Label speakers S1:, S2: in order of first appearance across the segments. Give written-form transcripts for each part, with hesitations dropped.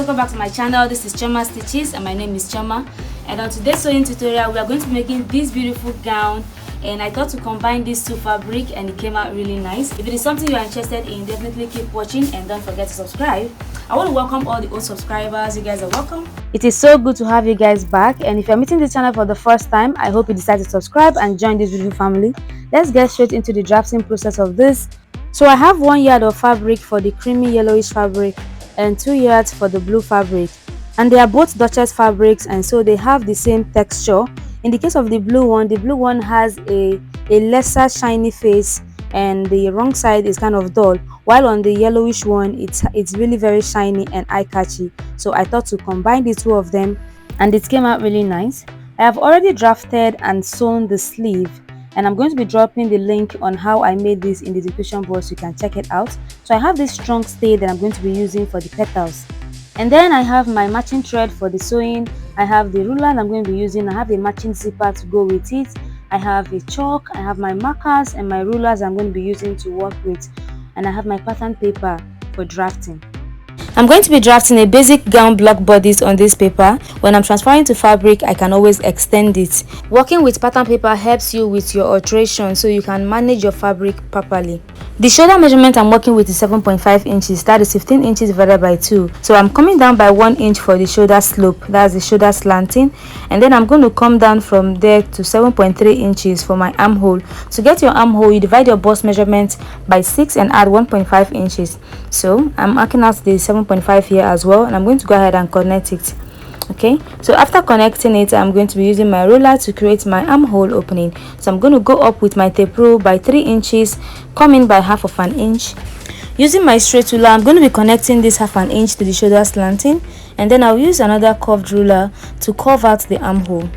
S1: welcome back to my channel. This is Choma Stitches and my name is Choma, and on today's sewing tutorial we are going to be making this beautiful gown, and I thought to combine these two fabric and it came out really nice. If it is something you are interested in, definitely keep watching and don't forget to subscribe. I want to welcome all the old subscribers. You guys are welcome. It is so good to have you guys back, and if you're meeting this channel for the first time, I hope you decide to subscribe and join this beautiful family. Let's get straight into the drafting process of this. So I have 1 yard of fabric for the creamy yellowish fabric and 2 yards for the blue fabric, and they are both Duchess fabrics, and so they have the same texture. In the case of the blue one has a lesser shiny face and the wrong side is kind of dull, while on the yellowish one it's really very shiny and eye-catchy. So I thought to combine the two of them and it came out really nice. I have already drafted and sewn the sleeve, and I'm going to be dropping the link on how I made this in the description box so you can check it out. So I have this strong stay that I'm going to be using for the petals, and then I have my matching thread for the sewing. I have the ruler I'm going to be using. I have a matching zipper to go with it. I have a chalk, I have my markers and my rulers I'm going to be using to work with, and I have my pattern paper for drafting. I'm going to be drafting a basic gown block bodice on this paper. When I'm transferring to fabric, I can always extend it. Working with pattern paper helps you with your alteration so you can manage your fabric properly. The shoulder measurement I'm working with is 7.5 inches, that is 15 inches divided by 2. So I'm coming down by 1 inch for the shoulder slope, that's the shoulder slanting, and then I'm going to come down from there to 7.3 inches for my armhole. To get your armhole, you divide your bust measurement by 6 and add 1.5 inches. So I'm marking out the 7.5 here as well, and I'm going to go ahead and connect it. Okay, so after connecting it, I'm going to be using my ruler to create my armhole opening. So I'm going to go up with my tape rule by 3 inches, come in by half of an inch. Using my straight ruler, I'm going to be connecting this half an inch to the shoulder slanting, and then I'll use another curved ruler to curve out the armhole.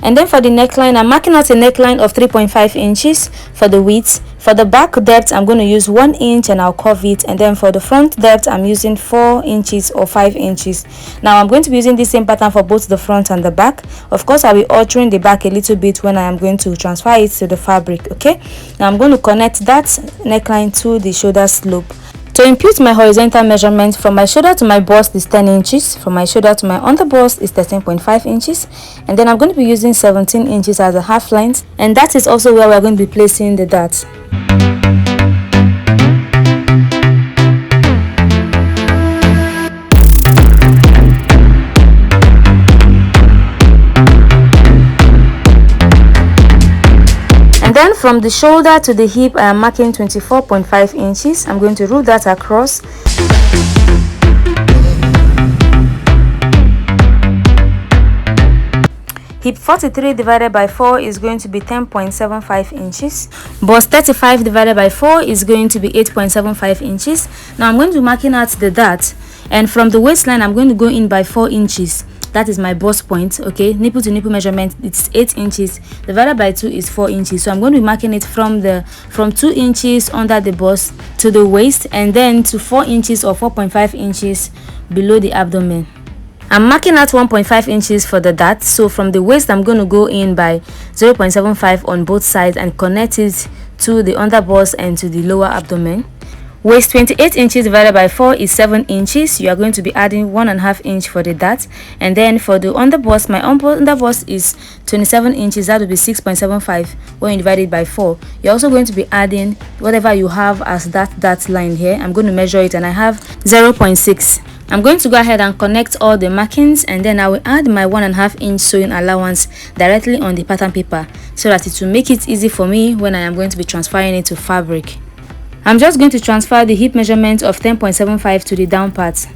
S1: And then for the neckline, I'm marking out a neckline of 3.5 inches for the width. For the back depth, I'm going to use 1 inch and I'll curve it. And then for the front depth, I'm using 4 inches or 5 inches. Now I'm going to be using the same pattern for both the front and the back. Of course, I'll be altering the back a little bit when I am going to transfer it to the fabric. Okay, now I'm going to connect that neckline to the shoulder slope. To impute my horizontal measurement, from my shoulder to my bust is 10 inches, from my shoulder to my underbust is 13.5 inches, and then I'm going to be using 17 inches as a half length, and that is also where we're going to be placing the darts. Then from the shoulder to the hip, I am marking 24.5 inches. I'm going to rule that across. Hip 43 divided by 4 is going to be 10.75 inches. Bust 35 divided by 4 is going to be 8.75 inches. Now I'm going to be marking out the dart, and from the waistline I'm going to go in by 4 inches. That is my bust point. Okay, nipple to nipple measurement, it's 8 inches divided by 2 is 4 inches. So I'm going to be marking it from 2 inches under the bust to the waist, and then to 4 inches or 4.5 inches below the abdomen. I'm marking out 1.5 inches for the dart. So from the waist I'm going to go in by 0.75 on both sides and connect it to the underbust and to the lower abdomen. Waist 28 inches divided by 4 is 7 inches. You are going to be adding 1.5 inch for the dart, and then for the underbust, my underbust is 27 inches. That will be 6.75 when you divide it by 4. You're also going to be adding whatever you have as that line here. I'm going to measure it, and I have 0.6. I'm going to go ahead and connect all the markings, and then I will add my 1.5 inch sewing allowance directly on the pattern paper so that it will make it easy for me when I am going to be transferring it to fabric. I'm just going to transfer the hip measurement of 10.75 to the down part.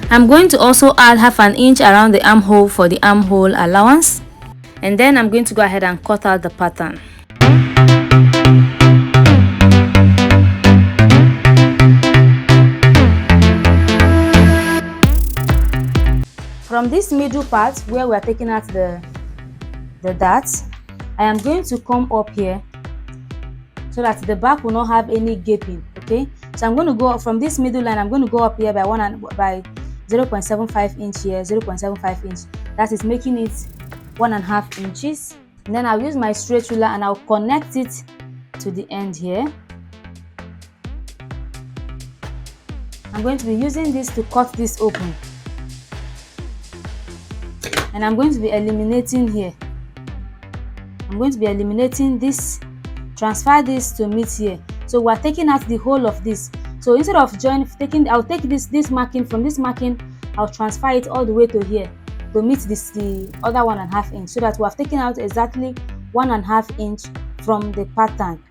S1: I'm going to also add half an inch around the armhole for the armhole allowance, and then I'm going to go ahead and cut out the pattern. From this middle part where we are taking out the darts, I am going to come up here so that the back will not have any gaping. Okay, so I'm going to go from this middle line. I'm going to go up here by 0.75 inch here, 0.75 inch. That is making it 1.5 inches. And then I'll use my straight ruler and I'll connect it to the end here. I'm going to be using this to cut this open. And I'm going to be eliminating here. I'm going to be eliminating this, transfer this to meet here. So we're taking out the whole of this. So instead of I'll take this marking, from this marking, I'll transfer it all the way to here to meet this, the other 1.5 inch, so that we have taken out exactly 1.5 inch from the pattern.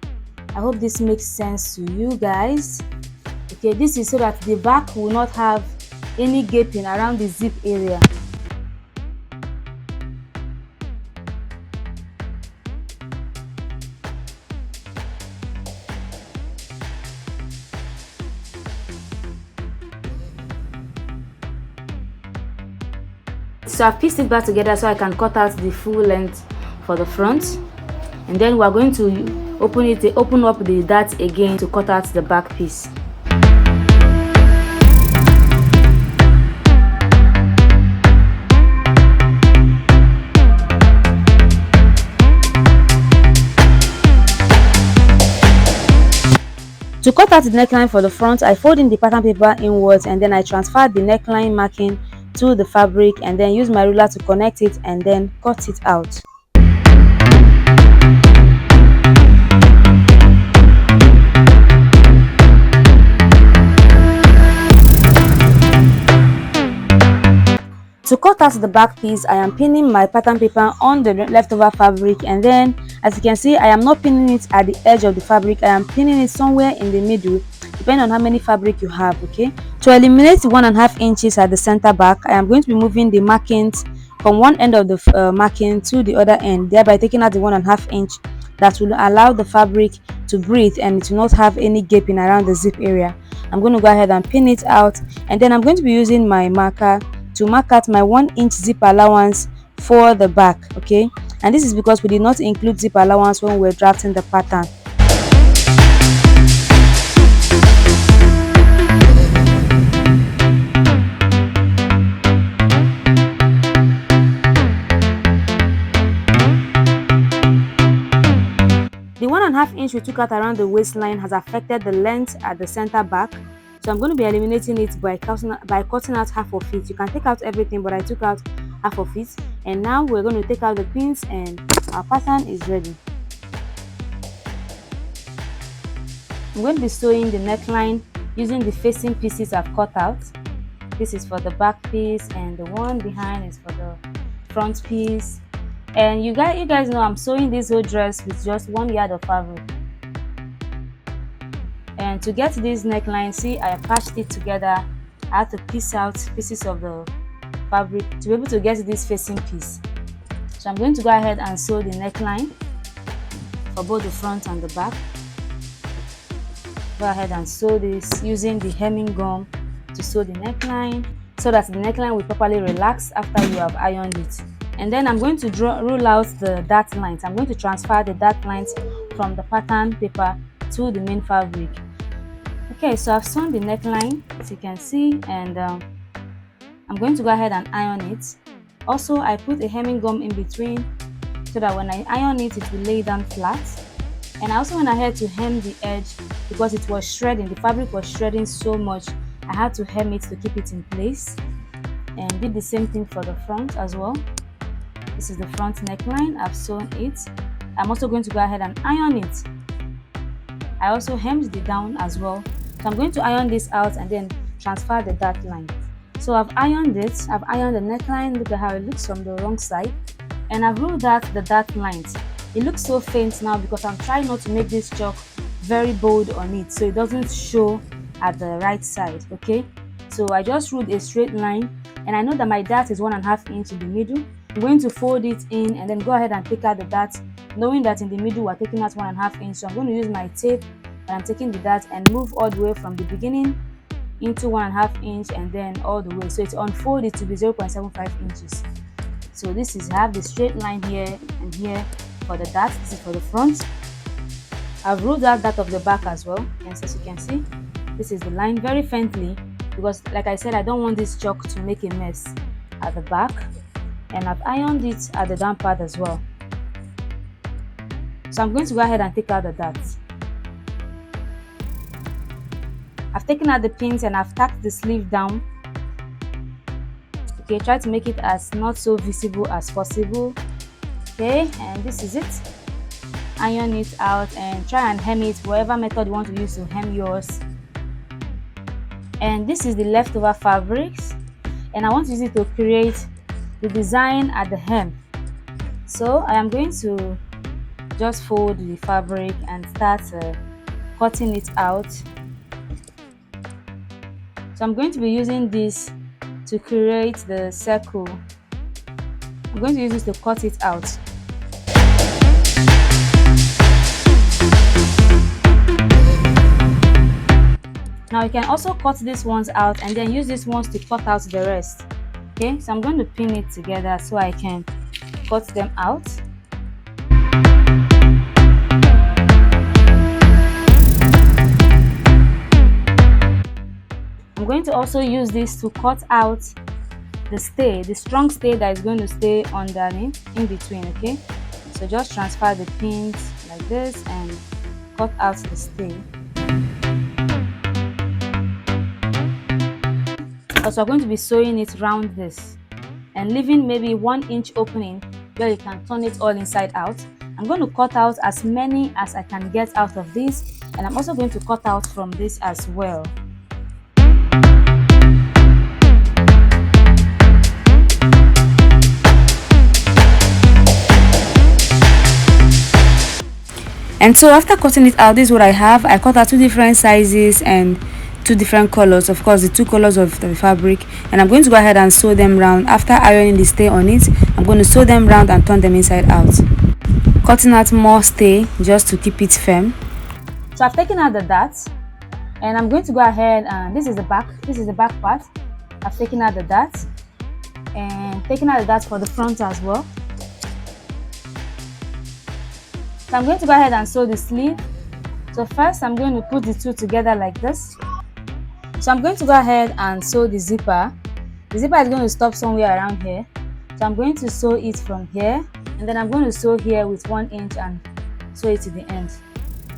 S1: I hope this makes sense to you guys. Okay, this is so that the back will not have any gaping around the zip area. So I've pieced it back together so I can cut out the full length for the front, and then we're going to open up the dart again to cut out the back piece. To cut out the neckline for the front, I fold in the pattern paper inwards, and then I transfer the neckline marking to the fabric and then use my ruler to connect it and then cut it out. To cut out the back piece, I am pinning my pattern paper on the leftover fabric, and then as you can see, I am not pinning it at the edge of the fabric, I am pinning it somewhere in the middle, depending on how many fabric you have. Okay, to eliminate the 1.5 inches at the center back, I am going to be moving the markings from one end of the marking to the other end, thereby taking out the 1.5 inch that will allow the fabric to breathe and it will not have any gaping around the zip area. I'm going to go ahead and pin it out, and then I'm going to be using my marker to mark out my 1 inch zip allowance for the back. Okay, and this is because we did not include zip allowance when we were drafting the pattern. The 1.5 inch we took out around the waistline has affected the length at the center back, so I'm going to be eliminating it by cutting out half of it. You can take out everything, but I took out half of it, and now we're going to take out the pins and our pattern is ready. I'm going to be sewing the neckline using the facing pieces I've cut out. This is for the back piece and the one behind is for the front piece. And you guys know I'm sewing this whole dress with just 1 yard of fabric. And to get this neckline, see, I patched it together. I had to piece out pieces of the fabric to be able to get this facing piece. So I'm going to go ahead and sew the neckline for both the front and the back. Go ahead and sew this using the hemming gum to sew the neckline so that the neckline will properly relax after you have ironed it. And then I'm going to rule out the dart lines. I'm going to transfer the dart lines from the pattern paper to the main fabric. Okay, so I've sewn the neckline, as you can see, and I'm going to go ahead and iron it. Also, I put a hemming gum in between so that when I iron it, it will lay down flat. And I also went ahead to hem the edge because it was shredding. The fabric was shredding so much, I had to hem it to keep it in place. And did the same thing for the front as well. This is the front neckline. I've sewn it. I'm also going to go ahead and iron it. I also hemmed the down as well. So I'm going to iron this out and then transfer the dart line. So I've ironed it. I've ironed the neckline. Look at how it looks from the wrong side. And I've ruled out the dart lines. It looks so faint now because I'm trying not to make this chalk very bold on it so it doesn't show at the right side. Okay, so I just ruled a straight line, and I know that my dart is 1.5 inch in the middle. I'm going to fold it in and then go ahead and take out the dart, knowing that in the middle we're taking out 1.5 inch. So I'm going to use my tape and I'm taking the dart and move all the way from the beginning into 1.5 inch and then all the way, so it's unfolded to be 0.75 inches. So this is, I have the straight line here and here for the dart. This is for the front. I've ruled out that of the back as well, and as you can see, this is the line very faintly. because like I said, I don't want this chalk to make a mess at the back, and I've ironed it at the down part as well. So I'm going to go ahead and take out the darts. I've taken out the pins and I've tacked the sleeve down. Okay, try to make it as not so visible as possible. Okay, and this is it. Iron it out and try and hem it, whatever method you want to use to hem yours. And this is the leftover fabrics, and I want to use it to create the design at the hem. So I am going to just fold the fabric and start cutting it out. So I'm going to be using this to create the circle. I'm going to use this to cut it out. Now you can also cut these ones out and then use these ones to cut out the rest. Okay, so I'm going to pin it together so I can cut them out. I'm going to also use this to cut out the stay, the strong stay that is going to stay underneath in between. Okay, so just transfer the pins like this and cut out the stay. Also, I'm going to be sewing it round this and leaving maybe 1 inch opening where you can turn it all inside out. I'm going to cut out as many as I can get out of this, and I'm also going to cut out from this as well. And so after cutting it out, this is what I have. I cut out 2 different sizes and 2 different colors, of course the 2 colors of the fabric, and I'm going to go ahead and sew them round. After ironing the stay on it, I'm going to sew them round and turn them inside out, cutting out more stay just to keep it firm. So I've taken out the darts and I'm going to go ahead and this is the back part. I've taken out the darts and taken out the darts for the front as well. So I'm going to go ahead and sew the sleeve. So first I'm going to put the 2 together like this. So I'm going to go ahead and sew the zipper. The zipper is going to stop somewhere around here. So I'm going to sew it from here, and then I'm going to sew here with 1 inch and sew it to the end.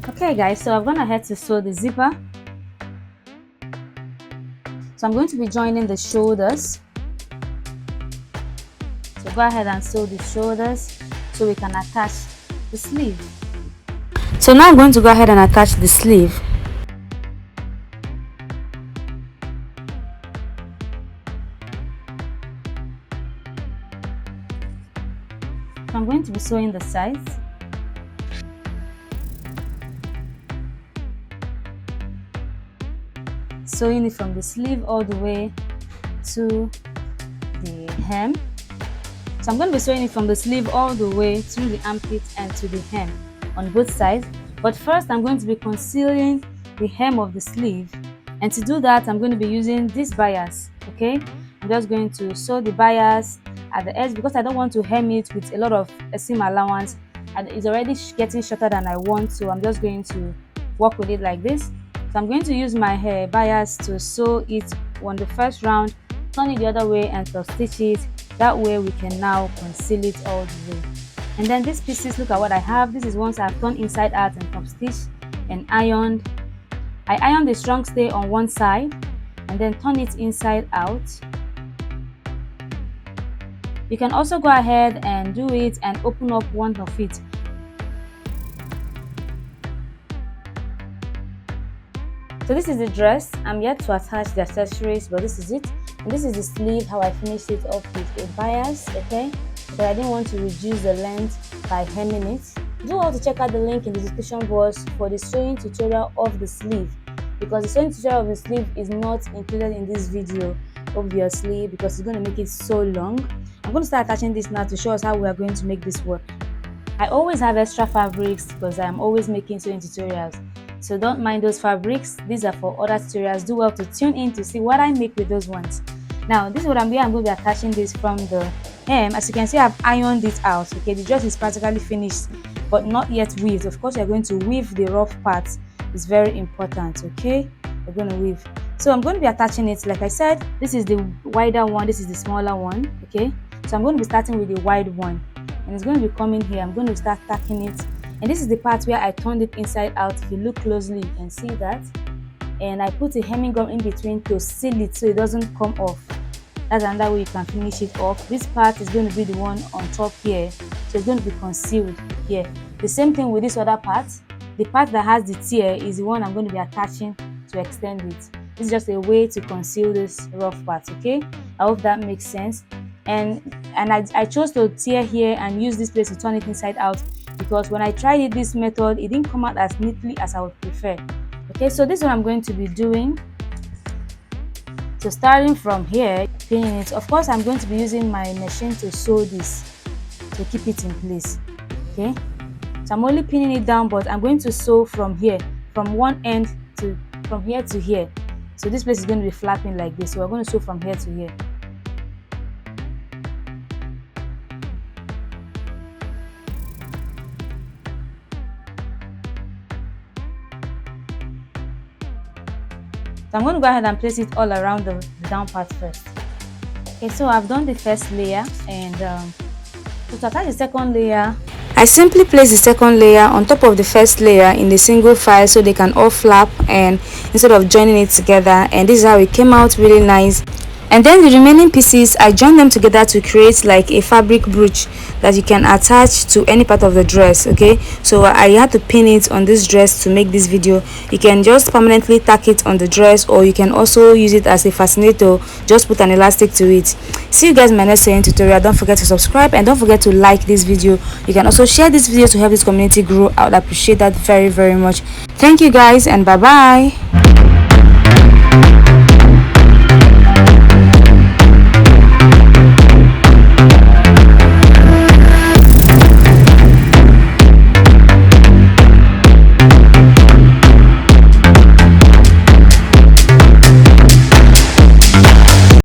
S1: Okay guys, so I've gone ahead to sew the zipper. So I'm going to be joining the shoulders. So go ahead and sew the shoulders so we can attach the sleeve. So now I'm going to go ahead and attach the sleeve. So I'm going to be sewing the sides. Sewing it from the sleeve all the way to the hem. So I'm going to be sewing it from the sleeve all the way through the armpit and to the hem on both sides. But first I'm going to be concealing the hem of the sleeve, and to do that I'm going to be using this bias. Okay, I'm just going to sew the bias at the edge because I don't want to hem it with a lot of seam allowance, and it's already getting shorter than I want, so I'm just going to work with it like this. So I'm going to use my hair bias to sew it on the first round, turn it the other way and top stitch it. That way we can now conceal it all the way. And then these pieces, look at what I have. This is ones I've turned inside out and top stitched and ironed. I ironed the strong stay on one side and then turn it inside out. You can also go ahead and do it and open up one of it. So this is the dress. I'm yet to attach the accessories, but this is it. And this is the sleeve, how I finished it off with a bias, okay? But I didn't want to reduce the length by hemming it. Do also check out the link in the description box for the sewing tutorial of the sleeve, because the sewing tutorial of the sleeve is not included in this video, obviously, because it's going to make it so long. I'm going to start attaching this now to show us how we are going to make this work. I always have extra fabrics because I'm always making sewing tutorials, so don't mind those fabrics. These are for other tutorials. Do well to tune in to see what I make with those ones. Now this is what I'm doing. I'm going to be attaching this from the hem. As you can see, I've ironed it out. Okay, the dress is practically finished but not yet weaved. Of course, you're going to weave the rough parts. It's very important. Okay, we're going to weave. So I'm going to be attaching it. Like I said, this is the wider one, this is the smaller one. Okay, so I'm going to be starting with the wide one, and it's going to be coming here. I'm going to start tacking it, and this is the part where I turned it inside out. If you look closely, you can see that. And I put a hemming gum in between to seal it so it doesn't come off. That's another way you can finish it off. This part is going to be the one on top here, so it's going to be concealed here. The same thing with this other part. The part that has the tear is the one I'm going to be attaching to extend it. This is just a way to conceal this rough part. Okay, I hope that makes sense. And I chose to tear here and use this place to turn it inside out, because when I tried it this method, it didn't come out as neatly as I would prefer. Okay, so this is what I'm going to be doing. So starting from here, pinning it. Of course, I'm going to be using my machine to sew this to keep it in place. Okay, so I'm only pinning it down, but I'm going to sew from here, from one end to from here to here. So this place is going to be flapping like this. So we're going to sew from here to here. So I'm going to go ahead and place it all around the down part first. Okay, so I've done the first layer, and to attach the second layer, I simply place the second layer on top of the first layer in the single file so they can all flap and instead of joining it together. And this is how it came out, really nice. And then the remaining pieces, I joined them together to create like a fabric brooch that you can attach to any part of the dress. Okay, so I had to pin it on this dress to make this video. You can just permanently tack it on the dress, or you can also use it as a fascinator. Just put an elastic to it. See you guys in my next sewing tutorial. Don't forget to subscribe and don't forget to like this video. You can also share this video to help this community grow. I would appreciate that very much. Thank you guys, and bye bye.